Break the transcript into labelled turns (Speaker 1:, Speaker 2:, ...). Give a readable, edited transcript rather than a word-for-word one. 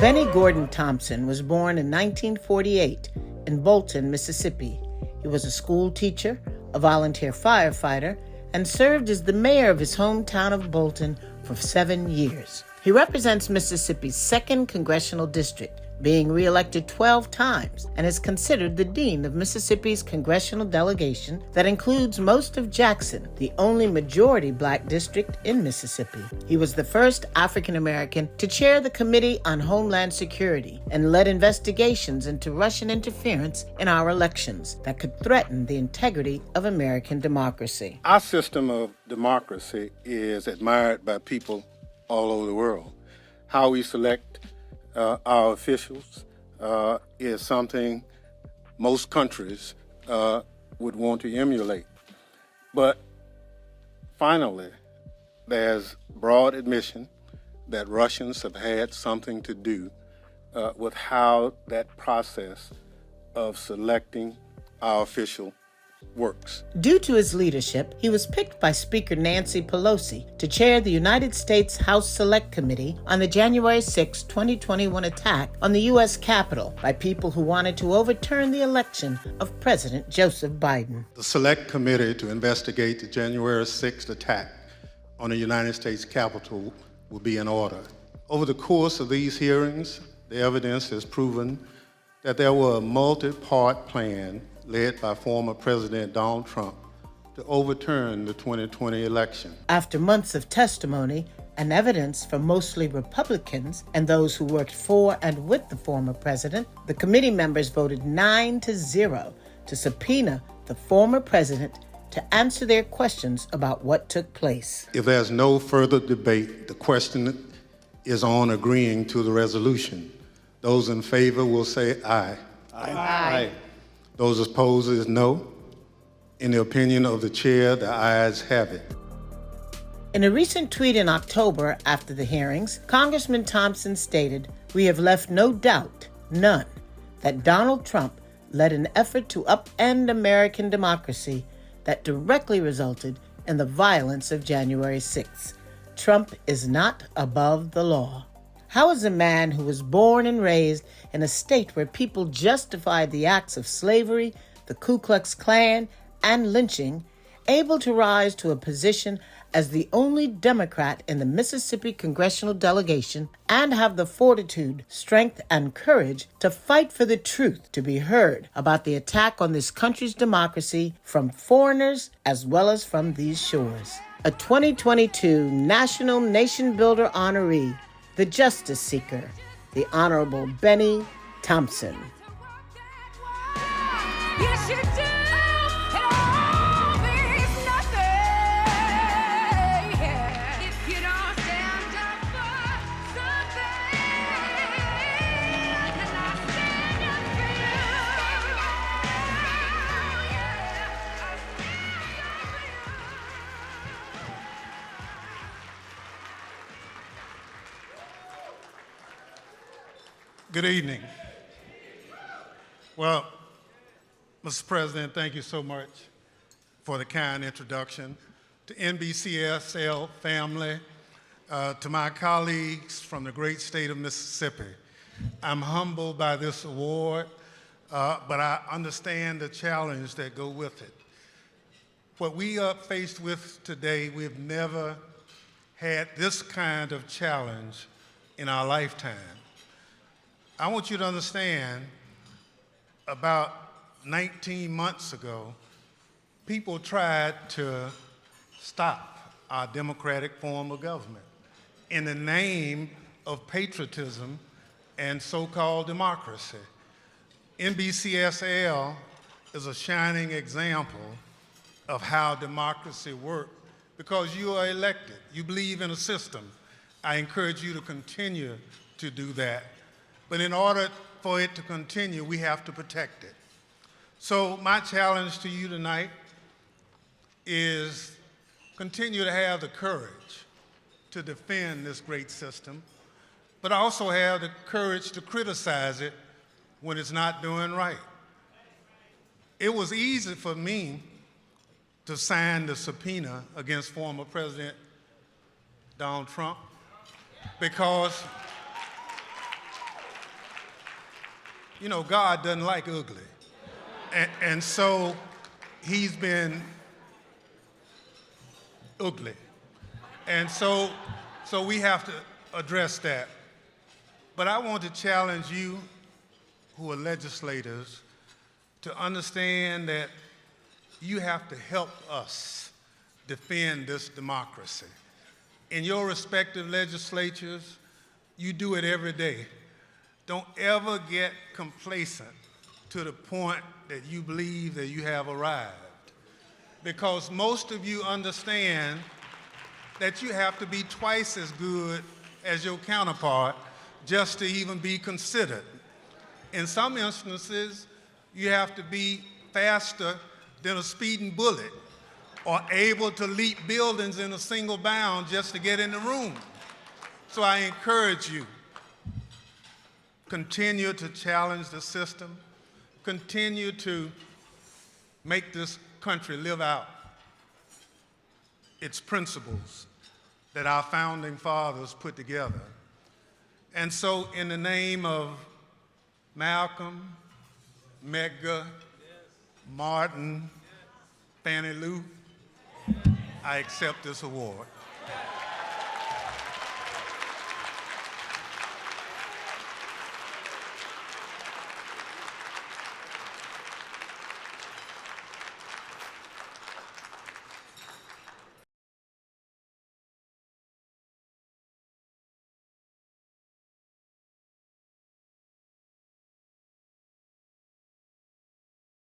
Speaker 1: Bennie Gordon Thompson was born in 1948 in Bolton, Mississippi. He was a school teacher, a volunteer firefighter, and served as the mayor of his hometown of Bolton for 7 years. He represents Mississippi's 2nd Congressional District, being re-elected 12 times, and is considered the dean of Mississippi's congressional delegation that includes most of Jackson, the only majority black district in Mississippi. He was the first African American to chair the Committee on Homeland Security and led investigations into Russian interference in our elections that could threaten the integrity of American democracy.
Speaker 2: Our system of democracy is admired by people all over the world. How we select our officials is something most countries would want to emulate. But finally, there's broad admission that Russians have had something to do with how that process of selecting our official works.
Speaker 1: Due to his leadership, he was picked by Speaker Nancy Pelosi to chair the United States House Select Committee on the January 6, 2021 attack on the U.S. Capitol by people who wanted to overturn the election of President Joseph Biden.
Speaker 2: The Select Committee to investigate the January 6th attack on the United States Capitol will be in order. Over the course of these hearings, the evidence has proven that there was a multi-part plan led by former President Donald Trump to overturn the 2020 election.
Speaker 1: After months of testimony and evidence from mostly Republicans and those who worked for and with the former president, the committee members voted 9-0 to subpoena the former president to answer their questions about what took place.
Speaker 2: If there's no further debate, the question is on agreeing to the resolution. Those in favor will say aye.
Speaker 1: Aye. Aye.
Speaker 2: Those opposed is no. In the opinion of the chair, the ayes have it.
Speaker 1: In a recent tweet in October after the hearings, Congressman Thompson stated, "We have left no doubt, none, that Donald Trump led an effort to upend American democracy that directly resulted in the violence of January 6th. Trump is not above the law." How is a man who was born and raised in a state where people justified the acts of slavery, the Ku Klux Klan, and lynching, able to rise to a position as the only Democrat in the Mississippi congressional delegation and have the fortitude, strength, and courage to fight for the truth to be heard about the attack on this country's democracy from foreigners as well as from these shores? A 2022 National Nation Builder honoree, the Justice Seeker, the Honorable Bennie Thompson.
Speaker 3: Yes, you do. It all means nothing if you don't stand up for something. And I'll stand up for you.
Speaker 2: Good evening. Well, Mr. President, thank you so much for the kind introduction. To NBCSL family, to my colleagues from the great state of Mississippi, I'm humbled by this award, but I understand the challenge that go with it. What we are faced with today, we've never had this kind of challenge in our lifetime. I want you to understand, about 19 months ago, people tried to stop our democratic form of government in the name of patriotism and so-called democracy. NBCSL is a shining example of how democracy works because you are elected. You believe in a system. I encourage you to continue to do that. But in order for it to continue, we have to protect it. So my challenge to you tonight is continue to have the courage to defend this great system, but also have the courage to criticize it when it's not doing right. It was easy for me to sign the subpoena against former President Donald Trump because you know, God doesn't like ugly. And so he's been ugly. And so we have to address that. But I want to challenge you who are legislators to understand that you have to help us defend this democracy. In your respective legislatures, you do it every day. Don't ever get complacent to the point that you believe that you have arrived. Because most of you understand that you have to be twice as good as your counterpart just to even be considered. In some instances, you have to be faster than a speeding bullet or able to leap buildings in a single bound just to get in the room. So I encourage you, continue to challenge the system, continue to make this country live out its principles that our founding fathers put together. And so in the name of Malcolm, Medgar, Martin, Fannie Lou, I accept this award.